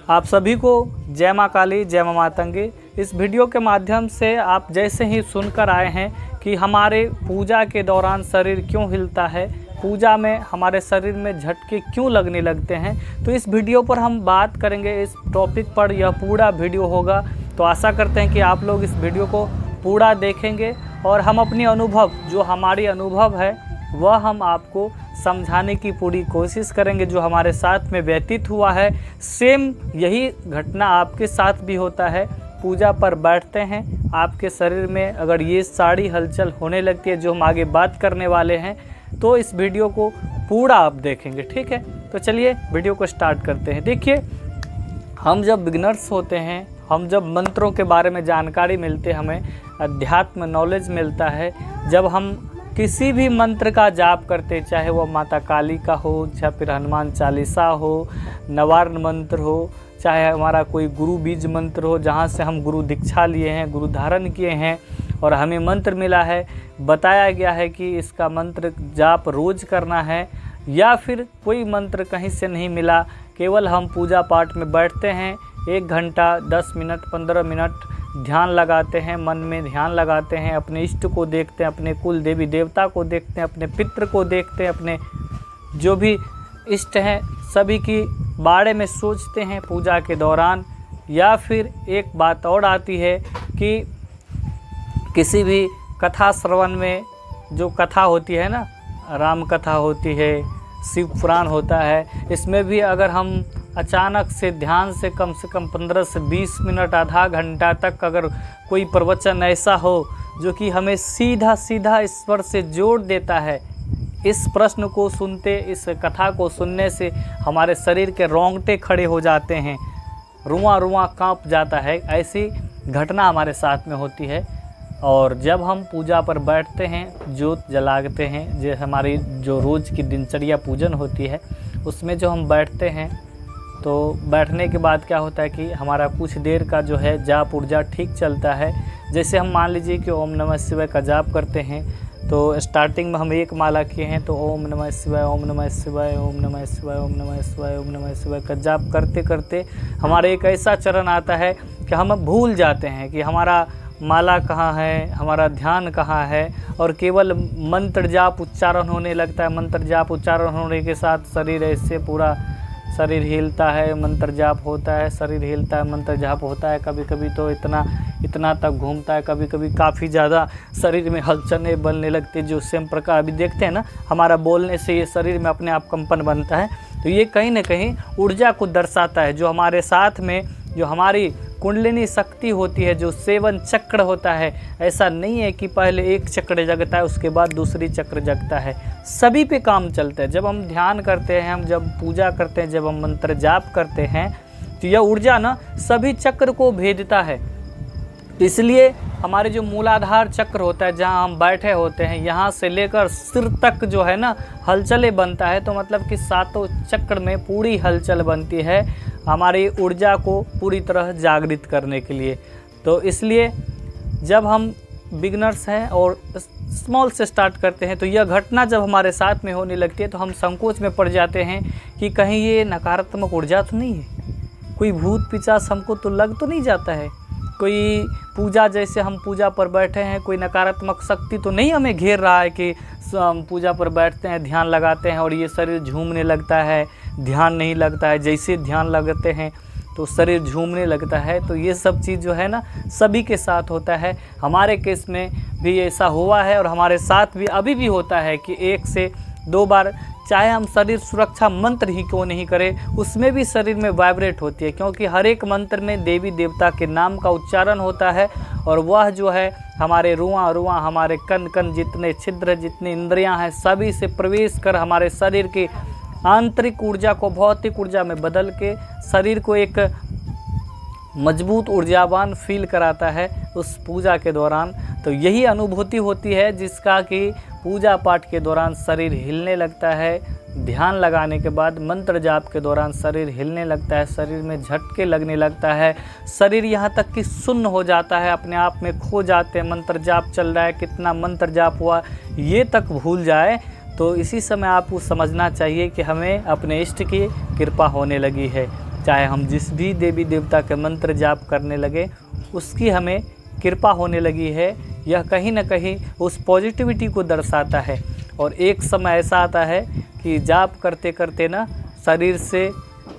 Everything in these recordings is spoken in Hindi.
आप सभी को जय माँ काली, जय माँ मातंगी। इस वीडियो के माध्यम से आप जैसे ही सुनकर आए हैं कि हमारे पूजा के दौरान शरीर क्यों हिलता है, पूजा में हमारे शरीर में झटके क्यों लगने लगते हैं, तो इस वीडियो पर हम बात करेंगे। इस टॉपिक पर यह पूरा वीडियो होगा, तो आशा करते हैं कि आप लोग इस वीडियो को पूरा देखेंगे और हम अपनी अनुभव, जो हमारी अनुभव है वह हम आपको समझाने की पूरी कोशिश करेंगे। जो हमारे साथ में व्यतीत हुआ है, सेम यही घटना आपके साथ भी होता है। पूजा पर बैठते हैं, आपके शरीर में अगर ये सारी हलचल होने लगती है जो हम आगे बात करने वाले हैं, तो इस वीडियो को पूरा आप देखेंगे, ठीक है। तो चलिए वीडियो को स्टार्ट करते हैं। देखिए, हम जब बिगनर्स होते हैं, हम जब मंत्रों के बारे में जानकारी मिलती है, हमें अध्यात्म नॉलेज मिलता है, जब हम किसी भी मंत्र का जाप करते, चाहे वह माता काली का हो, चाहे फिर हनुमान चालीसा हो, नवार्ण मंत्र हो, चाहे हमारा कोई गुरु बीज मंत्र हो, जहाँ से हम गुरु दीक्षा लिए हैं, गुरु धारण किए हैं और हमें मंत्र मिला है, बताया गया है कि इसका मंत्र जाप रोज़ करना है, या फिर कोई मंत्र कहीं से नहीं मिला, केवल हम पूजा पाठ में बैठते हैं, 1 घंटा 10 मिनट 15 मिनट ध्यान लगाते हैं, मन में ध्यान लगाते हैं, अपने इष्ट को देखते हैं, अपने कुल देवी देवता को देखते हैं, अपने पितृ को देखते हैं, अपने जो भी इष्ट हैं सभी की बारे में सोचते हैं पूजा के दौरान। या फिर एक बात और आती है कि किसी भी कथा श्रवण में, जो कथा होती है ना, राम कथा होती है, शिव पुराण होता है, इसमें भी अगर हम अचानक से ध्यान से कम 15 से 20 मिनट, आधा घंटा तक अगर कोई प्रवचन ऐसा हो जो कि हमें सीधा सीधा ईश्वर से जोड़ देता है, इस प्रश्न को सुनते, इस कथा को सुनने से हमारे शरीर के रोंगटे खड़े हो जाते हैं, रुआं रुआं कांप जाता है। ऐसी घटना हमारे साथ में होती है। और जब हम पूजा पर बैठते हैं, जोत जलाते हैं, जो हमारी जो रोज़ की दिनचर्या पूजन होती है, उसमें जो हम बैठते हैं, तो बैठने के बाद क्या होता है कि हमारा कुछ देर का जो है जाप ऊर्जा ठीक चलता है। जैसे हम मान लीजिए कि ओम नमः शिवाय का जाप करते हैं, तो स्टार्टिंग में हम 1 माला किए हैं, तो ओम नमः शिवाय, ओम नमः शिवाय, ओम नमः शिवाय, ओम नमः शिवाय, ओम नमः शिवाय का जाप करते करते हमारा एक ऐसा चरण आता है कि हम भूल जाते हैं कि हमारा माला कहाँ है, हमारा ध्यान कहाँ है, और केवल मंत्र जाप उच्चारण होने लगता है। मंत्र जाप उच्चारण होने के साथ शरीर ऐसे पूरा शरीर हिलता है, मंत्र जाप होता है, शरीर हिलता है, मंत्र जाप होता है। कभी कभी तो इतना तक घूमता है, कभी कभी काफ़ी ज़्यादा शरीर में हलचलें बनने लगती है, जो सेम प्रकार अभी देखते हैं ना, हमारा बोलने से ये शरीर में अपने आप कंपन बनता है। तो ये कहीं ना कहीं ऊर्जा को दर्शाता है, जो हमारे साथ में जो हमारी कुंडलिनी शक्ति होती है, जो 7 चक्र होता है। ऐसा नहीं है कि पहले एक चक्र जगता है उसके बाद दूसरी चक्र जगता है, सभी पे काम चलता है। जब हम ध्यान करते हैं, हम जब पूजा करते हैं, जब हम मंत्र जाप करते हैं, तो यह ऊर्जा ना सभी चक्र को भेदता है। इसलिए हमारे जो मूलाधार चक्र होता है, जहाँ हम बैठे होते हैं, यहाँ से लेकर सिर तक जो है ना हलचलें बनता है। तो मतलब कि 7 चक्र में पूरी हलचल बनती है हमारी ऊर्जा को पूरी तरह जागृत करने के लिए। तो इसलिए जब हम बिगनर्स हैं और स्मॉल से स्टार्ट करते हैं, तो यह घटना जब हमारे साथ में होने लगती है, तो हम संकोच में पड़ जाते हैं कि कहीं ये नकारात्मक ऊर्जा तो नहीं है, कोई भूत पिशाच हमको तो लग तो नहीं जाता है, कोई पूजा, जैसे हम पूजा पर बैठे हैं, कोई नकारात्मक शक्ति तो नहीं हमें घेर रहा है कि हम पूजा पर बैठते हैं, ध्यान लगाते हैं और ये शरीर झूमने लगता है, ध्यान नहीं लगता है, जैसे ध्यान लगाते हैं तो शरीर झूमने लगता है। तो ये सब चीज़ जो है ना सभी के साथ होता है। हमारे केस में भी ऐसा हुआ है और हमारे साथ भी अभी भी होता है कि 1 से 2 बार, चाहे हम शरीर सुरक्षा मंत्र ही क्यों नहीं करें, उसमें भी शरीर में वाइब्रेट होती है, क्योंकि हर एक मंत्र में देवी देवता के नाम का उच्चारण होता है और वह जो है हमारे रुआं रुआं, हमारे कण कण, जितने छिद्र, जितनी इंद्रियां हैं, सभी से प्रवेश कर हमारे शरीर की आंतरिक ऊर्जा को भौतिक ऊर्जा में बदल के शरीर को एक मजबूत ऊर्जावान फील कराता है उस पूजा के दौरान। तो यही अनुभूति होती है जिसका कि पूजा पाठ के दौरान शरीर हिलने लगता है, ध्यान लगाने के बाद मंत्र जाप के दौरान शरीर हिलने लगता है, शरीर में झटके लगने लगता है, शरीर यहाँ तक कि सुन्न हो जाता है, अपने आप में खो जाते हैं। मंत्र जाप चल रहा है, कितना मंत्र जाप हुआ ये तक भूल जाए। तो इसी समय आपको समझना चाहिए कि हमें अपने इष्ट की कृपा होने लगी है। चाहे हम जिस भी देवी देवता के मंत्र जाप करने लगे उसकी हमें कृपा होने लगी है। यह कहीं ना कहीं उस पॉजिटिविटी को दर्शाता है। और एक समय ऐसा आता है कि जाप करते करते ना शरीर से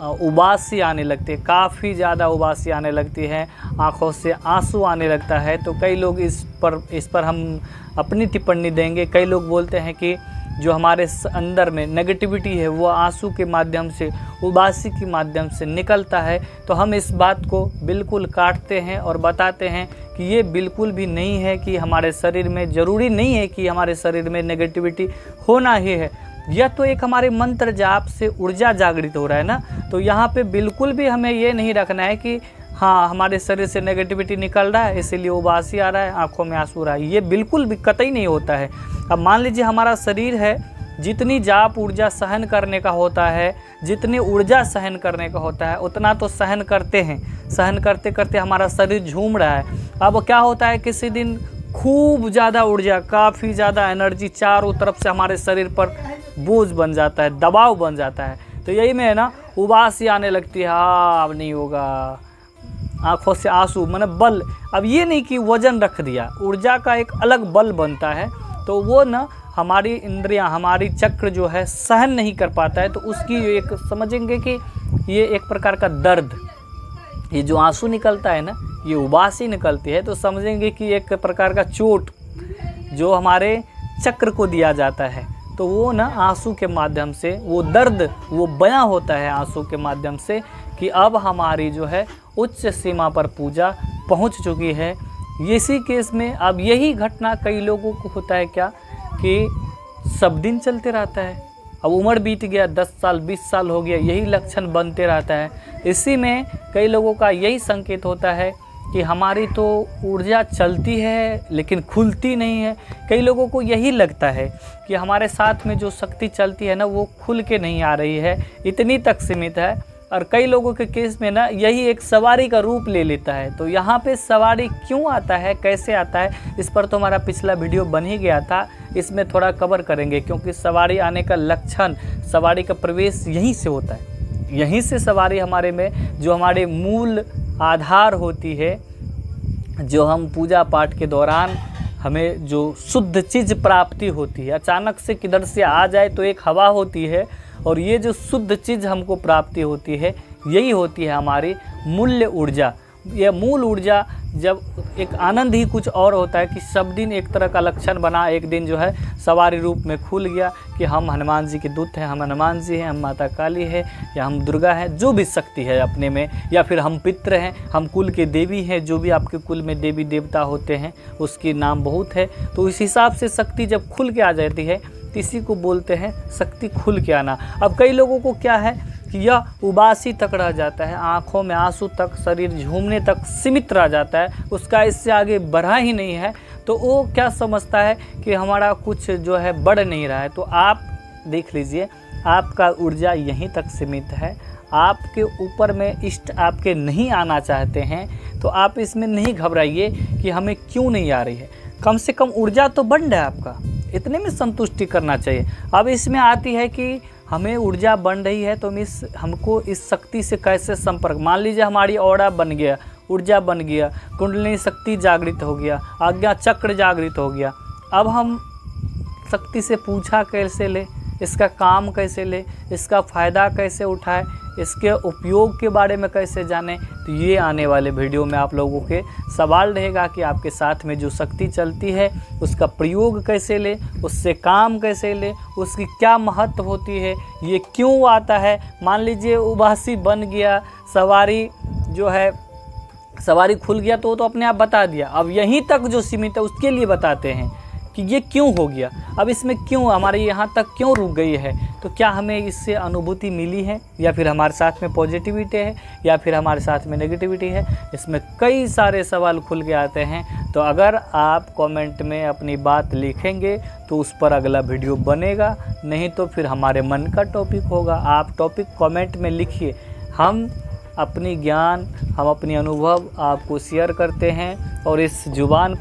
उबासी आने लगती है, काफ़ी ज़्यादा उबासी आने लगती है, आँखों से आंसू आने लगता है। तो कई लोग इस पर हम अपनी टिप्पणी देंगे। कई लोग बोलते हैं कि जो हमारे अंदर में नेगेटिविटी है वो आंसू के माध्यम से, उबासी के माध्यम से निकलता है। तो हम इस बात को बिल्कुल काटते हैं और बताते हैं कि ये बिल्कुल भी नहीं है कि हमारे शरीर में, ज़रूरी नहीं है कि हमारे शरीर में नेगेटिविटी होना ही है। यह तो एक हमारे मंत्र जाप से ऊर्जा जागृत हो रहा है ना। तो यहाँ पे बिल्कुल भी हमें ये नहीं रखना है कि हाँ हमारे शरीर से नेगेटिविटी निकल रहा है इसीलिए उबासी आ रहा है, आंखों में आंसू रहा है। ये बिल्कुल भी कतई नहीं होता है। अब मान लीजिए हमारा शरीर है, जितनी जाप ऊर्जा सहन करने का होता है, जितनी ऊर्जा सहन करने का होता है उतना तो सहन करते हैं। सहन करते करते हमारा शरीर झूम रहा है। अब क्या होता है, किसी दिन खूब ज़्यादा ऊर्जा, काफ़ी ज़्यादा एनर्जी चारों तरफ से हमारे शरीर पर बोझ बन जाता है, दबाव बन जाता है। तो यही में है ना, उबासी आने लगती है, हाँ अब नहीं होगा, आँखों से आंसू, मतलब बल। अब ये नहीं कि वजन रख दिया, ऊर्जा का एक अलग बल बनता है। तो वो ना हमारी इंद्रियां, हमारी चक्र जो है सहन नहीं कर पाता है। तो उसकी एक समझेंगे कि ये एक प्रकार का दर्द, ये जो आंसू निकलता है ना, ये उबासी निकलती है, तो समझेंगे कि एक प्रकार का चोट जो हमारे चक्र को दिया जाता है। तो वो ना आंसू के माध्यम से वो दर्द वो बयां होता है आंसू के माध्यम से कि अब हमारी जो है उच्च सीमा पर पूजा पहुंच चुकी है। इसी केस में अब यही घटना कई लोगों को होता है क्या कि सब दिन चलते रहता है। अब उम्र बीत गया, 10 साल 20 साल हो गया, यही लक्षण बनते रहता है। इसी में कई लोगों का यही संकेत होता है कि हमारी तो ऊर्जा चलती है लेकिन खुलती नहीं है। कई लोगों को यही लगता है कि हमारे साथ में जो शक्ति चलती है ना वो खुल के नहीं आ रही है, इतनी तक सीमित है। और कई लोगों के केस में ना यही एक सवारी का रूप ले लेता है। तो यहाँ पे सवारी क्यों आता है, कैसे आता है, इस पर तो हमारा पिछला वीडियो बन ही गया था। इसमें थोड़ा कवर करेंगे क्योंकि सवारी आने का लक्षण, सवारी का प्रवेश यहीं से होता है। यहीं से सवारी हमारे में जो हमारे मूल आधार होती है, जो हम पूजा पाठ के दौरान हमें जो शुद्ध चीज़ प्राप्ति होती है, अचानक से किधर से आ जाए तो एक हवा होती है, और ये जो शुद्ध चीज़ हमको प्राप्ति होती है यही होती है हमारी मूल्य ऊर्जा। यह मूल ऊर्जा जब एक आनंद ही कुछ और होता है कि सब दिन एक तरह का लक्षण बना, एक दिन जो है सवारी रूप में खुल गया कि हम हनुमान जी के दूत हैं, हम हनुमान जी हैं, हम माता काली है, या हम दुर्गा हैं, जो भी शक्ति है अपने में, या फिर हम पितृ हैं, हम कुल के देवी हैं, जो भी आपके कुल में देवी देवता होते हैं उसकी नाम बहुत है। तो इस हिसाब से शक्ति जब खुल के आ जाती है तो इसी को बोलते हैं शक्ति खुल के आना। अब कई लोगों को क्या है कि यह उबासी तक रह जाता है, आँखों में आंसू तक, शरीर झूमने तक सीमित रह जाता है, उसका इससे आगे बढ़ा ही नहीं है। तो वो क्या समझता है कि हमारा कुछ जो है बढ़ नहीं रहा है। तो आप देख लीजिए, आपका ऊर्जा यहीं तक सीमित है। आपके ऊपर में इष्ट आपके नहीं आना चाहते हैं तो आप इसमें नहीं घबराइए कि हमें क्यों नहीं आ रही है। कम से कम ऊर्जा तो बढ़ रहा है आपका, इतने में संतुष्टि करना चाहिए। अब इसमें आती है कि हमें ऊर्जा बन रही है तो हमको इस शक्ति से कैसे संपर्क, मान लीजिए हमारी ऑरा बन गया, ऊर्जा बन गया, कुंडलिनी शक्ति जागृत हो गया, आज्ञा चक्र जागृत हो गया। अब हम शक्ति से पूछा कैसे ले, इसका काम कैसे ले, इसका फ़ायदा कैसे उठाए, इसके उपयोग के बारे में कैसे जाने। तो ये आने वाले वीडियो में आप लोगों के सवाल रहेगा कि आपके साथ में जो शक्ति चलती है उसका प्रयोग कैसे ले, उससे काम कैसे ले, उसकी क्या महत्व होती है, ये क्यों आता है। मान लीजिए उबासी बन गया, सवारी जो है सवारी खुल गया तो वो तो अपने आप बता दिया। अब यहीं तक जो सीमित है उसके लिए बताते हैं कि ये क्यों हो गया, अब इसमें क्यों हमारे यहाँ तक क्यों रुक गई है। तो क्या हमें इससे अनुभूति मिली है, या फिर हमारे साथ में पॉजिटिविटी है, या फिर हमारे साथ में नेगेटिविटी है। इसमें कई सारे सवाल खुल के आते हैं। तो अगर आप कमेंट में अपनी बात लिखेंगे तो उस पर अगला वीडियो बनेगा, नहीं तो फिर हमारे मन का टॉपिक होगा। आप टॉपिक कमेंट में लिखिए, हम अपनी ज्ञान, हम अपनी अनुभव आपको शेयर करते हैं। और इस जुबान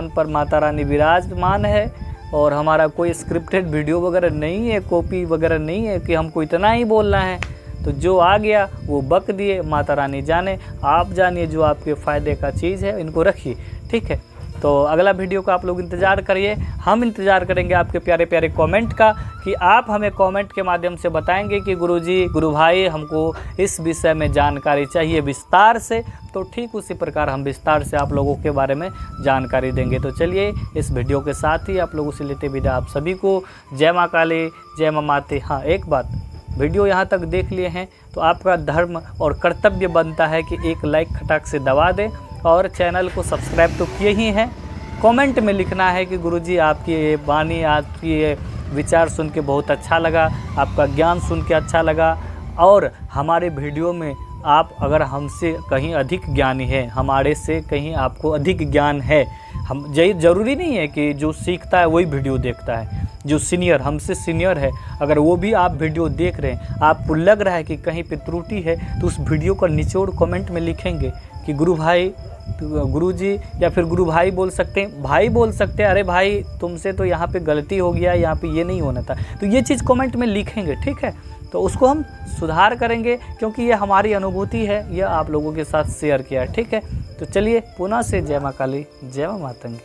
पर माता रानी विराजमान है, और हमारा कोई स्क्रिप्टेड वीडियो वगैरह नहीं है, कॉपी वगैरह नहीं है कि हमको इतना ही बोलना है। तो जो आ गया वो बक दिए, माता रानी जाने, आप जानिए जो आपके फ़ायदे का चीज़ है इनको रखिए, ठीक है। तो अगला वीडियो का आप लोग इंतज़ार करिए, हम इंतज़ार करेंगे आपके प्यारे प्यारे कमेंट का, कि आप हमें कमेंट के माध्यम से बताएंगे कि गुरुजी, गुरु भाई, हमको इस विषय में जानकारी चाहिए विस्तार से, तो ठीक उसी प्रकार हम विस्तार से आप लोगों के बारे में जानकारी देंगे। तो चलिए इस वीडियो के साथ ही आप लोगों से लेते विदा आप सभी को। जय माँ काली, जय माँ माते। हाँ, एक बात, वीडियो यहाँ तक देख लिए हैं तो आपका धर्म और कर्तव्य बनता है कि एक लाइक खटाक से दबा दें, और चैनल को सब्सक्राइब तो किए ही हैं। कमेंट में लिखना है कि गुरुजी आपकी ये वाणी, आपकी ये विचार सुन के बहुत अच्छा लगा, आपका ज्ञान सुन के अच्छा लगा, और हमारे वीडियो में आप अगर हमसे कहीं अधिक ज्ञानी है, हमारे से कहीं आपको अधिक ज्ञान है, हम ज़रूरी नहीं है कि जो सीखता है वही वीडियो देखता है, जो सीनियर, हमसे सीनियर है, अगर वो भी आप वीडियो देख रहे हैं, आपको लग रहा है कि कहीं पे त्रुटि है, तो उस वीडियो का निचोड़ कमेंट में लिखेंगे कि गुरु भाई, गुरुजी, या फिर गुरु भाई बोल सकते हैं, भाई बोल सकते हैं, अरे भाई तुमसे तो यहाँ पे गलती हो गया, यहाँ पे ये नहीं होना था, तो ये चीज़ कमेंट में लिखेंगे, ठीक है। तो उसको हम सुधार करेंगे, क्योंकि ये हमारी अनुभूति है, यह आप लोगों के साथ शेयर किया है, ठीक है। तो चलिए पुनः से जय माँ काली, जय माँ मातंगी।